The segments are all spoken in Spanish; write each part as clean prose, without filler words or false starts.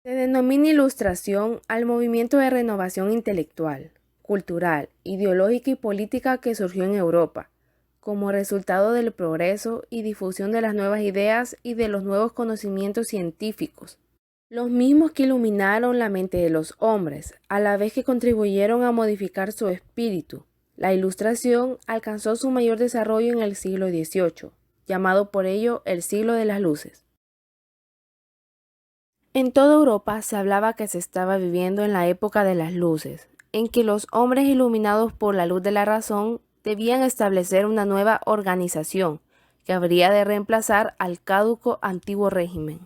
Se denomina Ilustración al movimiento de renovación intelectual, cultural, ideológica y política que surgió en Europa, como resultado del progreso y difusión de las nuevas ideas y de los nuevos conocimientos científicos, los mismos que iluminaron la mente de los hombres, a la vez que contribuyeron a modificar su espíritu. La Ilustración alcanzó su mayor desarrollo en el siglo XVIII, llamado por ello el siglo de las luces. En toda Europa se hablaba que se estaba viviendo en la época de las luces, en que los hombres iluminados por la luz de la razón debían establecer una nueva organización que habría de reemplazar al caduco antiguo régimen.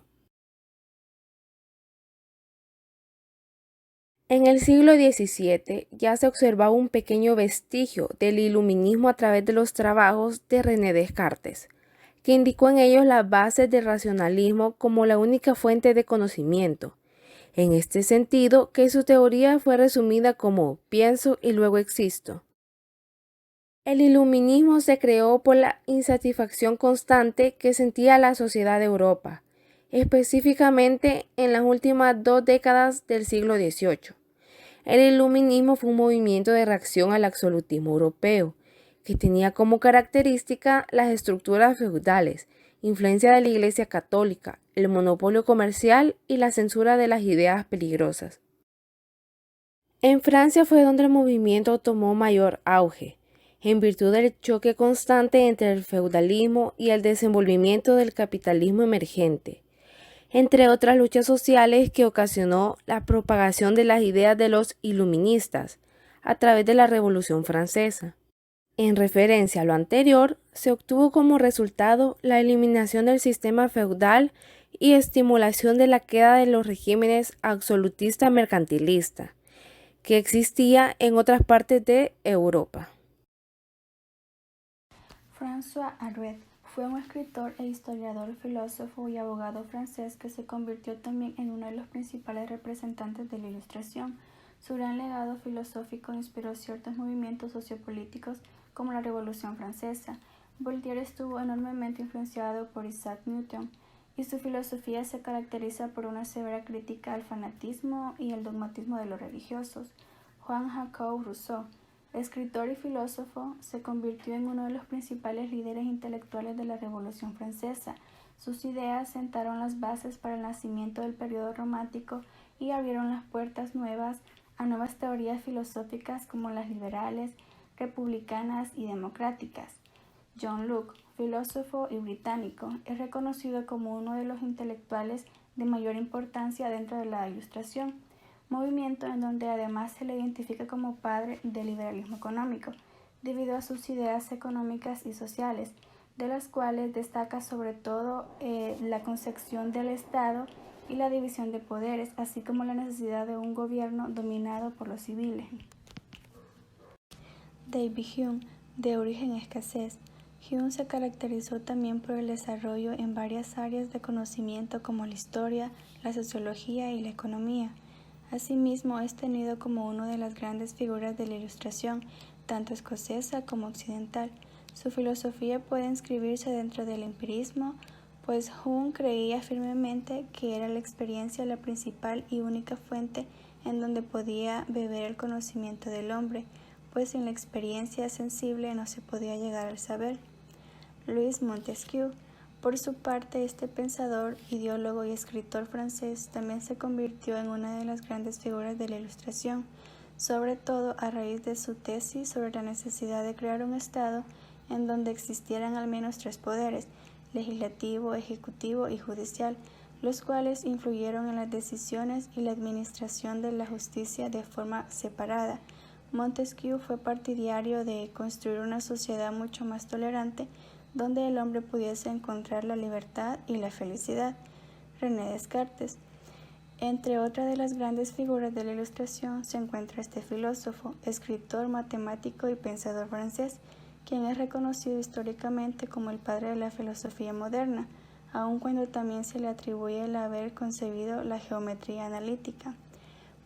En el siglo XVII ya se observaba un pequeño vestigio del iluminismo a través de los trabajos de René Descartes, que indicó en ellos las bases del racionalismo como la única fuente de conocimiento. En este sentido, que su teoría fue resumida como pienso y luego existo. El iluminismo se creó por la insatisfacción constante que sentía la sociedad de Europa, específicamente en las últimas 2 décadas del siglo XVIII. El iluminismo fue un movimiento de reacción al absolutismo europeo, que tenía como característica las estructuras feudales, influencia de la Iglesia Católica, el monopolio comercial y la censura de las ideas peligrosas. En Francia fue donde el movimiento tomó mayor auge, en virtud del choque constante entre el feudalismo y el desenvolvimiento del capitalismo emergente, entre otras luchas sociales que ocasionó la propagación de las ideas de los iluministas a través de la Revolución Francesa. En referencia a lo anterior, se obtuvo como resultado la eliminación del sistema feudal y estimulación de la queda de los regímenes absolutista mercantilista que existía en otras partes de Europa. François Arouet fue un escritor e historiador, filósofo y abogado francés que se convirtió también en uno de los principales representantes de la Ilustración. Su gran legado filosófico inspiró ciertos movimientos sociopolíticos como la Revolución Francesa. Voltaire estuvo enormemente influenciado por Isaac Newton y su filosofía se caracteriza por una severa crítica al fanatismo y el dogmatismo de los religiosos. Jean-Jacques Rousseau, escritor y filósofo, se convirtió en uno de los principales líderes intelectuales de la Revolución Francesa. Sus ideas sentaron las bases para el nacimiento del periodo romántico y abrieron las puertas a nuevas teorías filosóficas como las liberales, republicanas y democráticas. John Locke, filósofo y británico, es reconocido como uno de los intelectuales de mayor importancia dentro de la Ilustración, movimiento en donde además se le identifica como padre del liberalismo económico, debido a sus ideas económicas y sociales, de las cuales destaca sobre todo la concepción del Estado y la división de poderes, así como la necesidad de un gobierno dominado por los civiles. David Hume, de origen escocés. Hume se caracterizó también por el desarrollo en varias áreas de conocimiento como la historia, la sociología y la economía. Asimismo, es tenido como una de las grandes figuras de la Ilustración, tanto escocesa como occidental. Su filosofía puede inscribirse dentro del empirismo, pues Hume creía firmemente que era la experiencia la principal y única fuente en donde podía beber el conocimiento del hombre, pues sin la experiencia sensible no se podía llegar al saber. Louis Montesquieu. Por su parte, este pensador, ideólogo y escritor francés también se convirtió en una de las grandes figuras de la Ilustración, sobre todo a raíz de su tesis sobre la necesidad de crear un Estado en donde existieran al menos 3 poderes, legislativo, ejecutivo y judicial, los cuales influyeron en las decisiones y la administración de la justicia de forma separada. Montesquieu fue partidario de construir una sociedad mucho más tolerante, donde el hombre pudiese encontrar la libertad y la felicidad. René Descartes. Entre otras de las grandes figuras de la Ilustración se encuentra este filósofo, escritor, matemático y pensador francés, quien es reconocido históricamente como el padre de la filosofía moderna, aun cuando también se le atribuye el haber concebido la geometría analítica.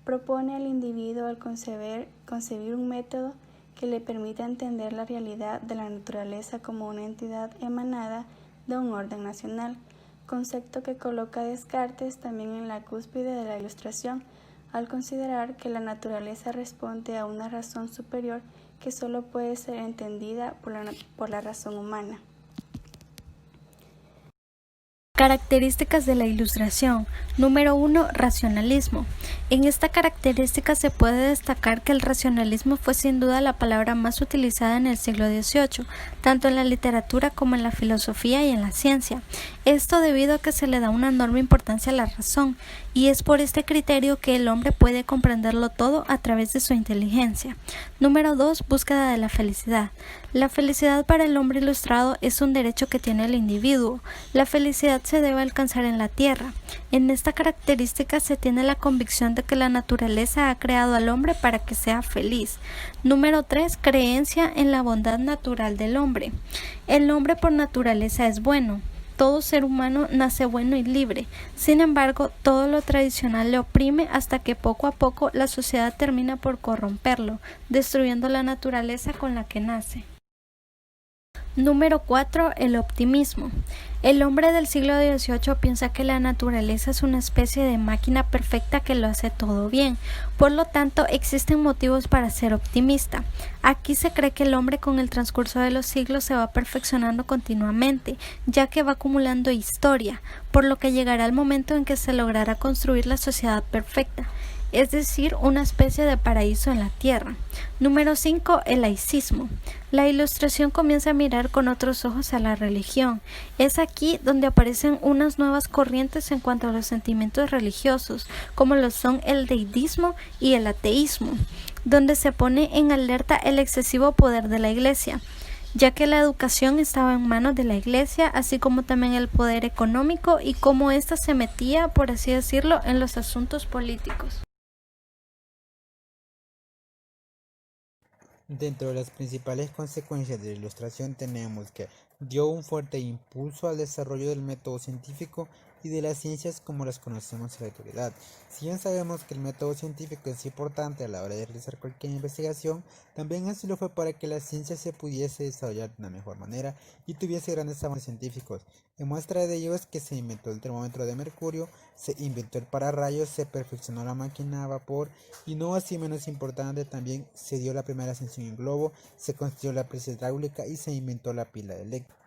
Propone al individuo al concebir un método que le permita entender la realidad de la naturaleza como una entidad emanada de un orden nacional. concepto que coloca a Descartes también en la cúspide de la Ilustración, al considerar que la naturaleza responde a una razón superior que solo puede ser entendida por la razón humana. Características de la Ilustración. Número 1. Racionalismo. En esta característica se puede destacar que el racionalismo fue sin duda la palabra más utilizada en el siglo XVIII, tanto en la literatura como en la filosofía y en la ciencia. Esto debido a que se le da una enorme importancia a la razón, y es por este criterio que el hombre puede comprenderlo todo a través de su inteligencia. Número 2. Búsqueda de la felicidad. La felicidad para el hombre ilustrado es un derecho que tiene el individuo. La felicidad se debe alcanzar en la tierra. En esta característica se tiene la convicción de que la naturaleza ha creado al hombre para que sea feliz. Número 3. Creencia en la bondad natural del hombre. El hombre por naturaleza es bueno. Todo ser humano nace bueno y libre. Sin embargo, todo lo tradicional le oprime hasta que poco a poco la sociedad termina por corromperlo, destruyendo la naturaleza con la que nace. Número 4. El optimismo. El hombre del siglo XVIII piensa que la naturaleza es una especie de máquina perfecta que lo hace todo bien. Por lo tanto, existen motivos para ser optimista. Aquí se cree que el hombre con el transcurso de los siglos se va perfeccionando continuamente, ya que va acumulando historia, por lo que llegará el momento en que se logrará construir la sociedad perfecta, es decir, una especie de paraíso en la tierra. Número 5. El laicismo. La Ilustración comienza a mirar con otros ojos a la religión. Es aquí donde aparecen unas nuevas corrientes en cuanto a los sentimientos religiosos, como lo son el deísmo y el ateísmo, donde se pone en alerta el excesivo poder de la Iglesia, ya que la educación estaba en manos de la Iglesia, así como también el poder económico y cómo ésta se metía, por así decirlo, en los asuntos políticos. Dentro de las principales consecuencias de la Ilustración tenemos que dio un fuerte impulso al desarrollo del método científico y de las ciencias como las conocemos en la actualidad. Si bien sabemos que el método científico es importante a la hora de realizar cualquier investigación, también así lo fue para que la ciencia se pudiese desarrollar de una mejor manera y tuviese grandes avances científicos. En muestra de ello es que se inventó el termómetro de mercurio, se inventó el pararrayos, se perfeccionó la máquina a vapor y no así menos importante también se dio la primera ascensión en globo, se construyó la presa hidráulica y se inventó la pila eléctrica.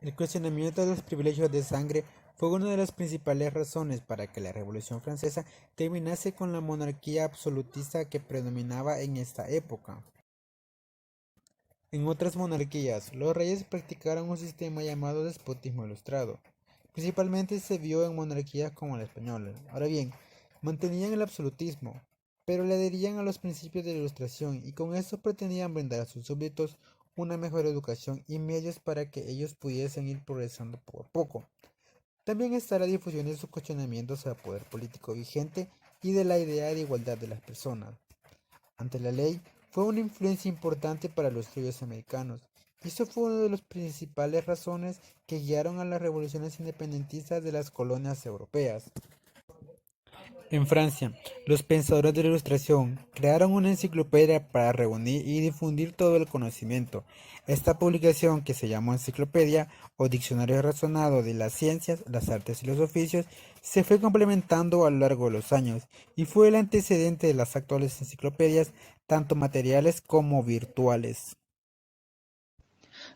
El cuestionamiento de los privilegios de sangre fue una de las principales razones para que la Revolución Francesa terminase con la monarquía absolutista que predominaba en esta época. En otras monarquías, los reyes practicaron un sistema llamado despotismo ilustrado. Principalmente se vio en monarquías como la española. Ahora bien, mantenían el absolutismo, pero le adherían a los principios de la Ilustración y con esto pretendían brindar a sus súbditos una mejor educación y medios para que ellos pudiesen ir progresando poco a poco. También está la difusión de sus cuestionamientos al poder político vigente y de la idea de igualdad de las personas ante la ley fue una influencia importante para los estudios americanos, y eso fue una de las principales razones que guiaron a las revoluciones independentistas de las colonias europeas. En Francia, los pensadores de la Ilustración crearon una enciclopedia para reunir y difundir todo el conocimiento. Esta publicación, que se llamó Enciclopedia o Diccionario Razonado de las Ciencias, las Artes y los Oficios, se fue complementando a lo largo de los años y fue el antecedente de las actuales enciclopedias, tanto materiales como virtuales.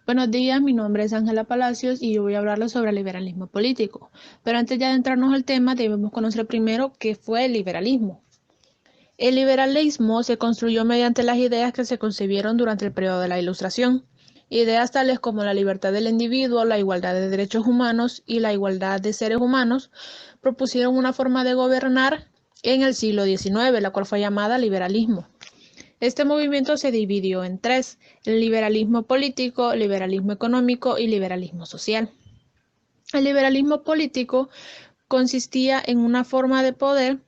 Buenos días, mi nombre es Ángela Palacios y yo voy a hablarles sobre el liberalismo político. Pero antes de adentrarnos al tema, debemos conocer primero qué fue el liberalismo. El liberalismo se construyó mediante las ideas que se concibieron durante el periodo de la Ilustración. Ideas tales como la libertad del individuo, la igualdad de derechos humanos y la igualdad de seres humanos propusieron una forma de gobernar en el siglo XIX, la cual fue llamada liberalismo. Este movimiento se dividió en tres: el liberalismo político, liberalismo económico y liberalismo social. El liberalismo político consistía en una forma de poder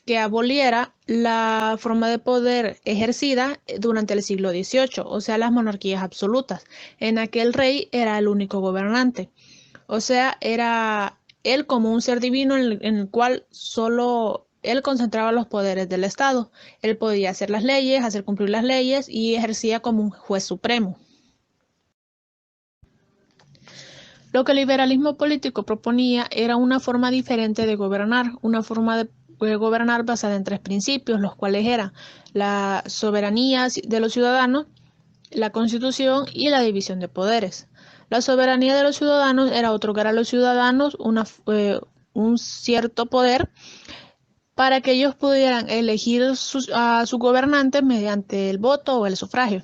que aboliera la forma de poder ejercida durante el siglo XVIII, o sea, las monarquías absolutas, en la que el rey era el único gobernante. O sea, era él como un ser divino en el cual solo él concentraba los poderes del Estado. Él podía hacer las leyes, hacer cumplir las leyes y ejercía como un juez supremo. Lo que el liberalismo político proponía era una forma diferente de gobernar, una forma de gobernar basada en 3 principios, los cuales eran la soberanía de los ciudadanos, la Constitución y la división de poderes. La soberanía de los ciudadanos era otorgar a los ciudadanos un cierto poder para que ellos pudieran elegir a sus gobernantes mediante el voto o el sufragio.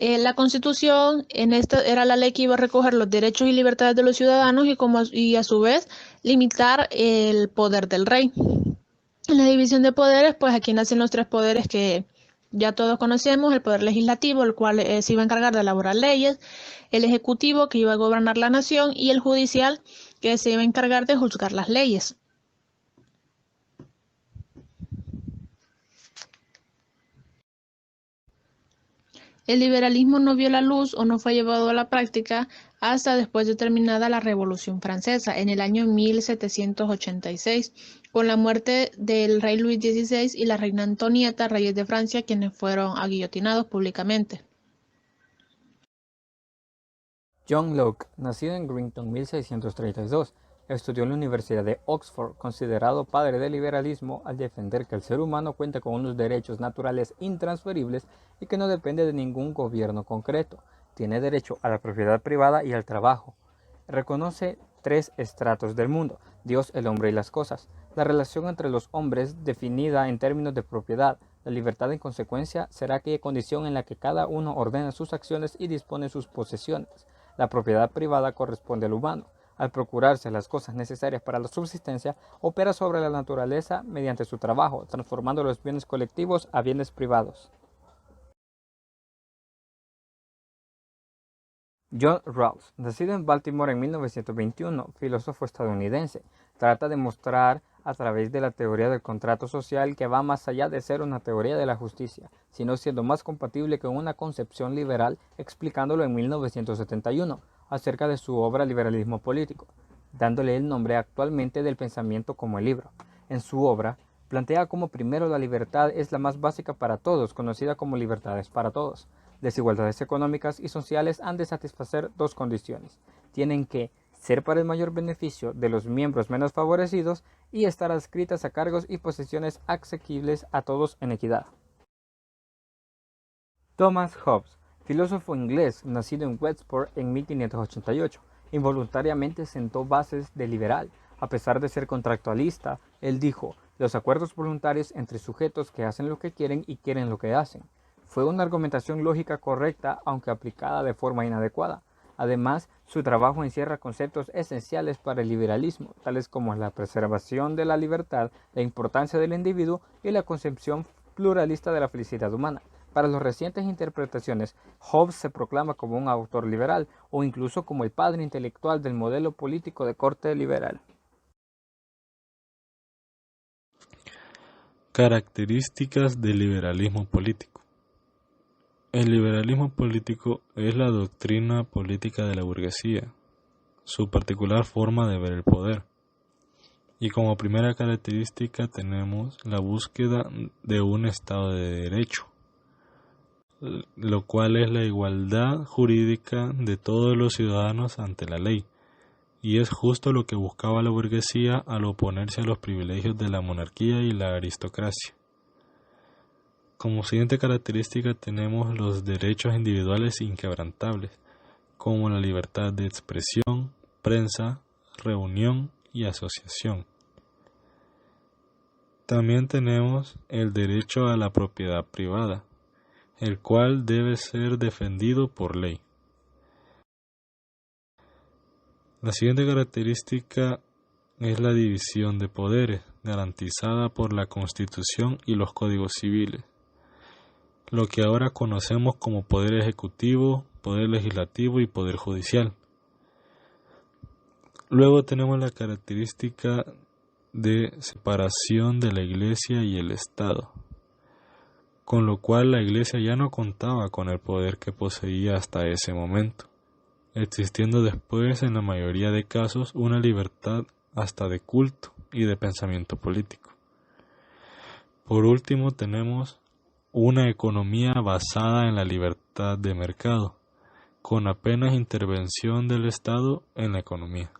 La Constitución era la ley que iba a recoger los derechos y libertades de los ciudadanos y a su vez limitar el poder del rey. En la división de poderes, pues aquí nacen los 3 poderes que ya todos conocemos: el poder legislativo, el cual se iba a encargar de elaborar leyes; el ejecutivo, que iba a gobernar la nación; y el judicial, que se iba a encargar de juzgar las leyes. El liberalismo no vio la luz o no fue llevado a la práctica hasta después de terminada la Revolución Francesa, en el año 1786, con la muerte del rey Luis XVI y la reina Antonieta, reyes de Francia, quienes fueron guillotinados públicamente. John Locke, nacido en Greenton 1632, estudió en la Universidad de Oxford, considerado padre del liberalismo al defender que el ser humano cuenta con unos derechos naturales intransferibles y que no depende de ningún gobierno concreto. Tiene derecho a la propiedad privada y al trabajo. Reconoce 3 estratos del mundo: Dios, el hombre y las cosas. La relación entre los hombres, definida en términos de propiedad. La libertad, en consecuencia, será aquella condición en la que cada uno ordena sus acciones y dispone sus posesiones. La propiedad privada corresponde al humano. Al procurarse las cosas necesarias para la subsistencia, opera sobre la naturaleza mediante su trabajo, transformando los bienes colectivos a bienes privados. John Rawls, nacido en Baltimore en 1921, filósofo estadounidense, trata de mostrar a través de la teoría del contrato social que va más allá de ser una teoría de la justicia, sino siendo más compatible con una concepción liberal, explicándolo en 1971, acerca de su obra Liberalismo Político, dándole el nombre actualmente del pensamiento como el libro. En su obra, plantea como primero la libertad es la más básica para todos, conocida como libertades para todos. Desigualdades económicas y sociales han de satisfacer 2 condiciones. Tienen que ser para el mayor beneficio de los miembros menos favorecidos y estar adscritas a cargos y posiciones asequibles a todos en equidad. Thomas Hobbes, filósofo inglés nacido en Westport en 1588, involuntariamente sentó bases de liberal. A pesar de ser contractualista, él dijo: los acuerdos voluntarios entre sujetos que hacen lo que quieren y quieren lo que hacen. Fue una argumentación lógica correcta, aunque aplicada de forma inadecuada. Además, su trabajo encierra conceptos esenciales para el liberalismo, tales como la preservación de la libertad, la importancia del individuo y la concepción pluralista de la felicidad humana. Para las recientes interpretaciones, Hobbes se proclama como un autor liberal o incluso como el padre intelectual del modelo político de corte liberal. Características del liberalismo político. El liberalismo político es la doctrina política de la burguesía, su particular forma de ver el poder. Y como primera característica tenemos la búsqueda de un Estado de Derecho, lo cual es la igualdad jurídica de todos los ciudadanos ante la ley, y es justo lo que buscaba la burguesía al oponerse a los privilegios de la monarquía y la aristocracia. Como siguiente característica tenemos los derechos individuales inquebrantables, como la libertad de expresión, prensa, reunión y asociación. También tenemos el derecho a la propiedad privada, el cual debe ser defendido por ley. La siguiente característica es la división de poderes, garantizada por la Constitución y los códigos civiles, lo que ahora conocemos como poder ejecutivo, poder legislativo y poder judicial. Luego tenemos la característica de separación de la Iglesia y el Estado, con lo cual la Iglesia ya no contaba con el poder que poseía hasta ese momento, existiendo después en la mayoría de casos una libertad hasta de culto y de pensamiento político. Por último tenemos una economía basada en la libertad de mercado, con apenas intervención del Estado en la economía.